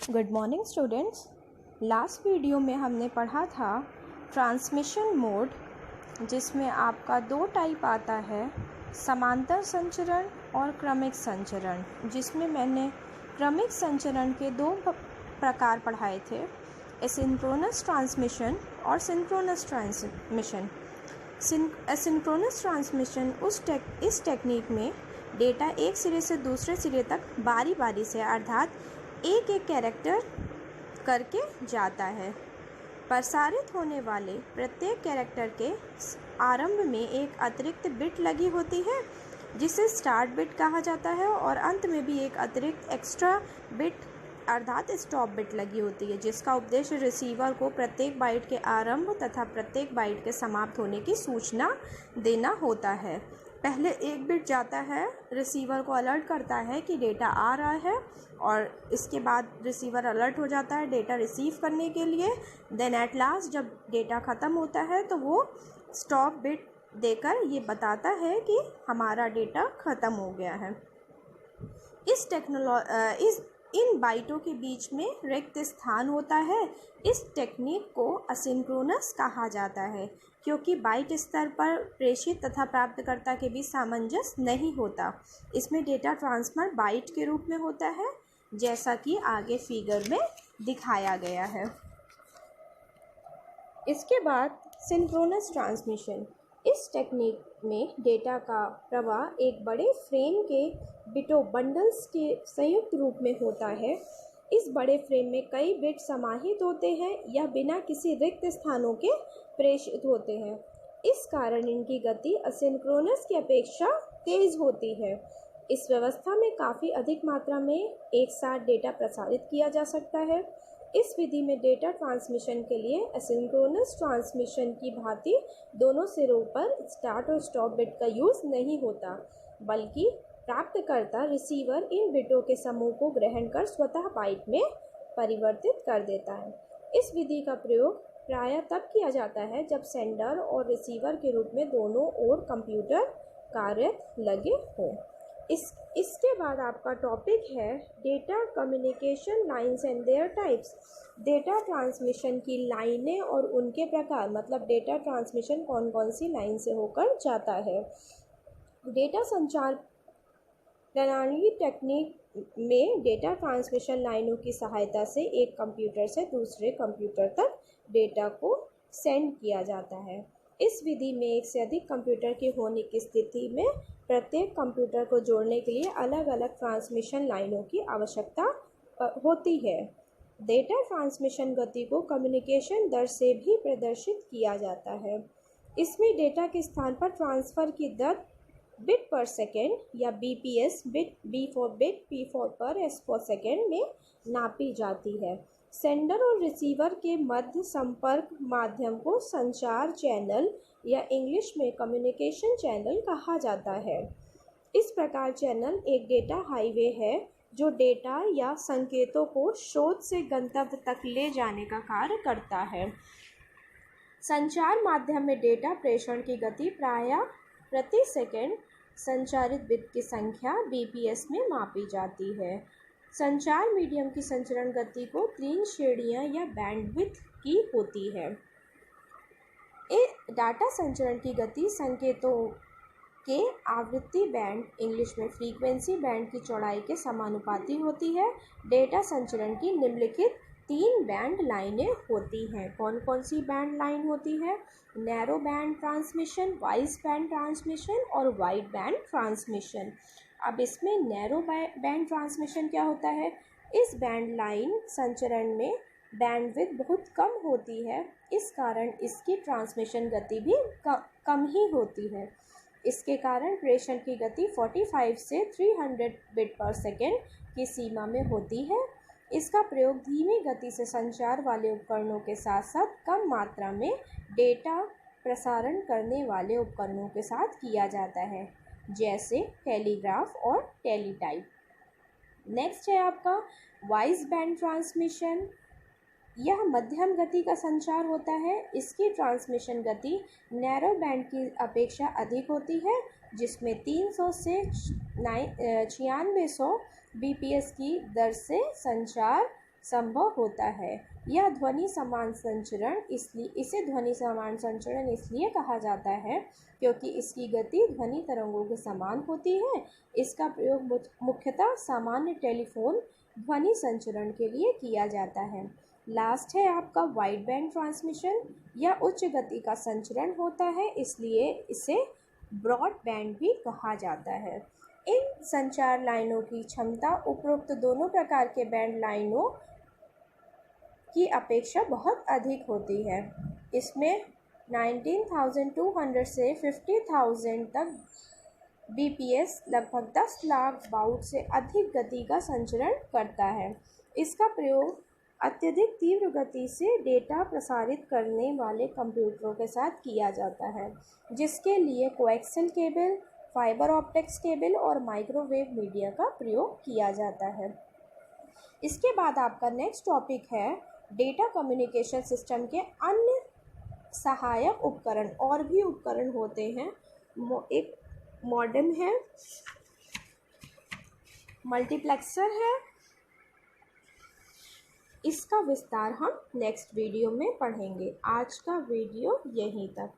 Good morning students. Last video में हमने पढ़ा था ट्रांसमिशन मोड, जिसमें आपका दो टाइप आता है, समांतर संचरण और क्रमिक संचरण, जिसमें मैंने क्रमिक संचरण के दो प्रकार पढ़ाए थे, एसिंक्रोनस ट्रांसमिशन और सिंक्रोनस ट्रांसमिशन। एसिंक्रोनस ट्रांसमिशन इस टेक्निक में डेटा एक सिरे से दूसरे सिरे तक बारी बारी से अर्थात एक एक कैरेक्टर करके जाता है। प्रसारित होने वाले प्रत्येक कैरेक्टर के आरंभ में एक अतिरिक्त बिट लगी होती है, जिसे स्टार्ट बिट कहा जाता है, और अंत में भी एक अतिरिक्त एक्स्ट्रा बिट अर्थात स्टॉप बिट लगी होती है, जिसका उद्देश्य रिसीवर को प्रत्येक बाइट के आरंभ तथा प्रत्येक बाइट के समाप्त होने की सूचना देना होता है। पहले एक बिट जाता है, रिसीवर को अलर्ट करता है कि डेटा आ रहा है, और इसके बाद रिसीवर अलर्ट हो जाता है डेटा रिसीव करने के लिए। देन एट लास्ट जब डेटा ख़त्म होता है तो वो स्टॉप बिट देकर ये बताता है कि हमारा डेटा ख़त्म हो गया है। इन बाइटों के बीच में रिक्त स्थान होता है। इस टेक्निक को असिंक्रोनस कहा जाता है, क्योंकि बाइट स्तर पर प्रेषित तथा प्राप्तकर्ता के बीच सामंजस्य नहीं होता। इसमें डेटा ट्रांसफर बाइट के रूप में होता है, जैसा कि आगे फिगर में दिखाया गया है। इसके बाद सिंक्रोनस ट्रांसमिशन। इस टेक्निक में डेटा का प्रवाह एक बड़े फ्रेम के बिटों बंडल्स के संयुक्त रूप में होता है। इस बड़े फ्रेम में कई बिट समाहित होते हैं या बिना किसी रिक्त स्थानों के प्रेषित होते हैं। इस कारण इनकी गति असिंक्रोनस की अपेक्षा तेज होती है। इस व्यवस्था में काफ़ी अधिक मात्रा में एक साथ डेटा प्रसारित किया जा सकता है। इस विधि में डेटा ट्रांसमिशन के लिए एसिंक्रोनस ट्रांसमिशन की भांति दोनों सिरों पर स्टार्ट और स्टॉप बिट का यूज़ नहीं होता, बल्कि प्राप्तकर्ता रिसीवर इन बिटों के समूह को ग्रहण कर स्वतः बाइट में परिवर्तित कर देता है। इस विधि का प्रयोग प्रायः तब किया जाता है जब सेंडर और रिसीवर के रूप में दोनों ओर कंप्यूटर कार्यरत लगे हों। इसके बाद आपका टॉपिक है data communication lines and there types. Data transmission की लाइनें और उनके प्रकार, मतलब डेटा ट्रांसमिशन कौन कौन सी लाइन से होकर जाता है। डेटा संचार प्रणाली टेक्निक में डेटा ट्रांसमिशन लाइनों की सहायता से एक कंप्यूटर से दूसरे कंप्यूटर तक डेटा को सेंड किया जाता है। इस विधि में एक से अधिक कंप्यूटर की होने की स्थिति में प्रत्येक कंप्यूटर को जोड़ने के लिए अलग अलग ट्रांसमिशन लाइनों की आवश्यकता होती है। डेटा ट्रांसमिशन गति को कम्युनिकेशन दर से भी प्रदर्शित किया जाता है। इसमें डेटा के स्थान पर ट्रांसफ़र की दर बिट पर सेकेंड या BPS, B for bit, P for per, S for second में नापी जाती है। सेंडर और रिसीवर के मध्य संपर्क माध्यम को संचार चैनल या इंग्लिश में कम्युनिकेशन चैनल कहा जाता है। इस प्रकार चैनल एक डेटा हाईवे है जो डेटा या संकेतों को स्रोत से गंतव्य तक ले जाने का कार्य करता है। संचार माध्यम में डेटा प्रेषण की गति प्रायः प्रति सेकंड संचारित बिट की संख्या बीपीएस में मापी जाती है। संचार मीडियम की संचरण गति को 3 श्रेणियां या बैंडविड्थ की होती है। डाटा संचरण की गति संकेतों के आवृत्ति बैंड, इंग्लिश में फ्रीक्वेंसी बैंड की चौड़ाई के समानुपाती होती है। डेटा संचरण की निम्नलिखित 3 बैंड लाइनें होती हैं। कौन कौन सी बैंड लाइन होती है? Narrow band transmission, wide band transmission और वाइड बैंड ट्रांसमिशन। अब इसमें नैरो बैंड ट्रांसमिशन क्या होता है? इस बैंड लाइन संचरण में बैंडविड्थ बहुत कम होती है, इस कारण इसकी ट्रांसमिशन गति भी कम ही होती है। इसके कारण प्रेषण की गति 45 से 300 बिट पर सेकेंड की सीमा में होती है। इसका प्रयोग धीमी गति से संचार वाले उपकरणों के साथ साथ कम मात्रा में डेटा प्रसारण करने वाले उपकरणों के साथ किया जाता है, जैसे टेलीग्राफ और टेलीटाइप। नेक्स्ट है आपका वाइड बैंड ट्रांसमिशन। यह मध्यम गति का संचार होता है। इसकी ट्रांसमिशन गति नैरो बैंड की अपेक्षा अधिक होती है, जिसमें 300 से 9600 बीपीएस की दर से संचार संभव होता है। यह ध्वनि समान संचरण इसे ध्वनि समान संचरण इसलिए कहा जाता है क्योंकि इसकी गति ध्वनि तरंगों के समान होती है। इसका प्रयोग मुख्यतः सामान्य टेलीफोन ध्वनि संचरण के लिए किया जाता है। लास्ट है आपका वाइड बैंड ट्रांसमिशन। यह उच्च गति का संचरण होता है, इसलिए इसे ब्रॉड बैंड भी कहा जाता है। इन संचार लाइनों की क्षमता उपरोक्त दोनों प्रकार के बैंड लाइनों की अपेक्षा बहुत अधिक होती है। इसमें 19,200 से 50,000 तक बीपीएस लगभग 10 लाख बाउट से अधिक गति का संचरण करता है। इसका प्रयोग अत्यधिक तीव्र गति से डेटा प्रसारित करने वाले कंप्यूटरों के साथ किया जाता है, जिसके लिए coaxial cable, fibre optics cable और माइक्रोवेव मीडिया का प्रयोग किया जाता है। इसके बाद आपका नेक्स्ट टॉपिक है डेटा कम्युनिकेशन सिस्टम के अन्य सहायक उपकरण। और भी उपकरण होते हैं, एक मॉडेम है, मल्टीप्लेक्सर है। इसका विस्तार हम नेक्स्ट वीडियो में पढ़ेंगे। आज का वीडियो यहीं तक।